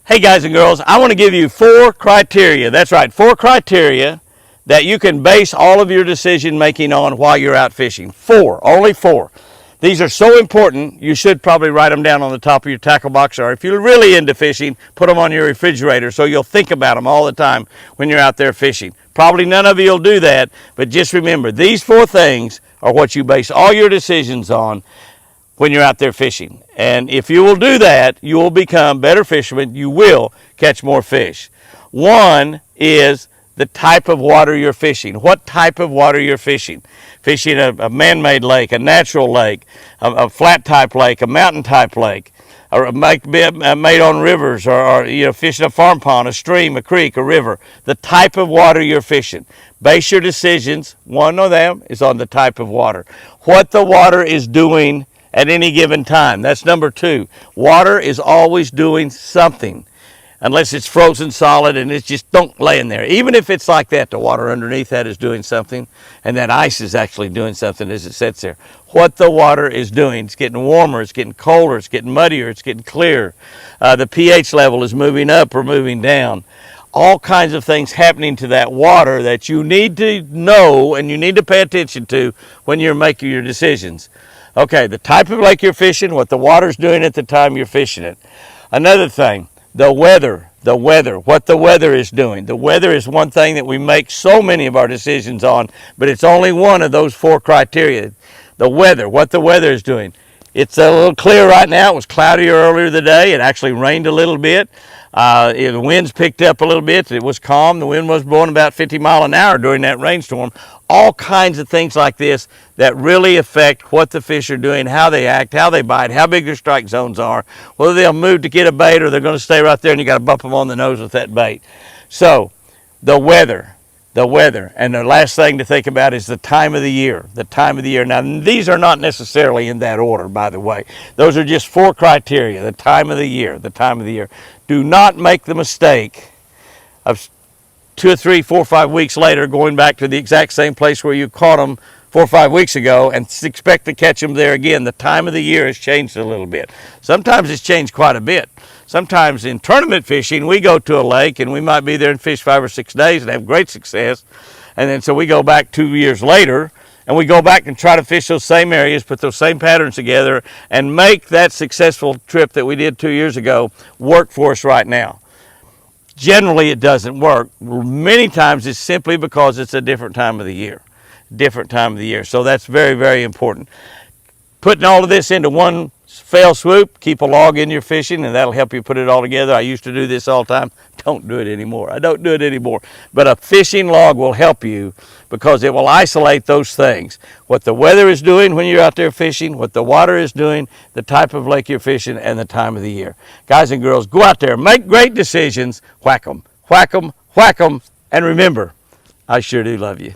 Hey guys and girls, I want to give you 4 criteria. That's right, 4 criteria that you can base all of your decision making on while you're out fishing. 4, only 4. These are so important, you should probably write them down on the top of your tackle box, or if you're really into fishing, put them on your refrigerator so you'll think about them all the time when you're out there fishing. Probably none of you will do that, but just remember, these 4 things are what you base all your decisions on when you're out there fishing. And if you will do that, you will become better fishermen. You will catch more fish. 1 is the type of water you're fishing. What type of water you're fishing? Fishing a man-made lake, a natural lake, a flat type lake, a mountain type lake, or made on rivers, or fishing a farm pond, a stream, a creek, a river. The type of water you're fishing. Base your decisions, one of them is on the type of water. What the water is doing at any given time. That's number 2. Water is always doing something, unless it's frozen solid and it's just laying there. Even if it's like that, the water underneath that is doing something, and that ice is actually doing something as it sits there. What the water is doing, it's getting warmer, it's getting colder, it's getting muddier, it's getting clearer. The pH level is moving up or moving down. All kinds of things happening to that water that you need to know and you need to pay attention to when you're making your decisions. Okay, the type of lake you're fishing, what the water's doing at the time you're fishing it. Another thing, the weather, what the weather is doing. The weather is one thing that we make so many of our decisions on, but it's only one of those 4 criteria. The weather, what the weather is doing. It's a little clear right now. It was cloudy earlier today. It actually rained a little bit. The winds picked up a little bit. It was calm. The wind was blowing about 50 miles an hour during that rainstorm. All kinds of things like this that really affect what the fish are doing, how they act, how they bite, how big their strike zones are, whether they'll move to get a bait or they're going to stay right there and you got to bump them on the nose with that bait. So the weather. And the last thing to think about is the time of the year. Now, these are not necessarily in that order, by the way. Those are just 4 criteria. The time of the year. Do not make the mistake of 2 or 3, 4, 5 weeks later going back to the exact same place where you caught them 4 or 5 weeks ago and expect to catch them there again. The time of the year has changed a little bit. Sometimes it's changed quite a bit. Sometimes in tournament fishing, we go to a lake and we might be there and fish 5 or 6 days and have great success. And then so we go back 2 years later and we go back and try to fish those same areas, put those same patterns together and make that successful trip that we did 2 years ago work for us right now. Generally, it doesn't work. Many times it's simply because it's a different time of the year. So that's very, very important. Putting all of this into one fell swoop, keep a log in your fishing, and that'll help you put it all together. I used to do this all the time. Don't do it anymore. I don't do it anymore. But a fishing log will help you because it will isolate those things. What the weather is doing when you're out there fishing, what the water is doing, the type of lake you're fishing, and the time of the year. Guys and girls, go out there, make great decisions, whack 'em, whack 'em, whack 'em, and remember, I sure do love you.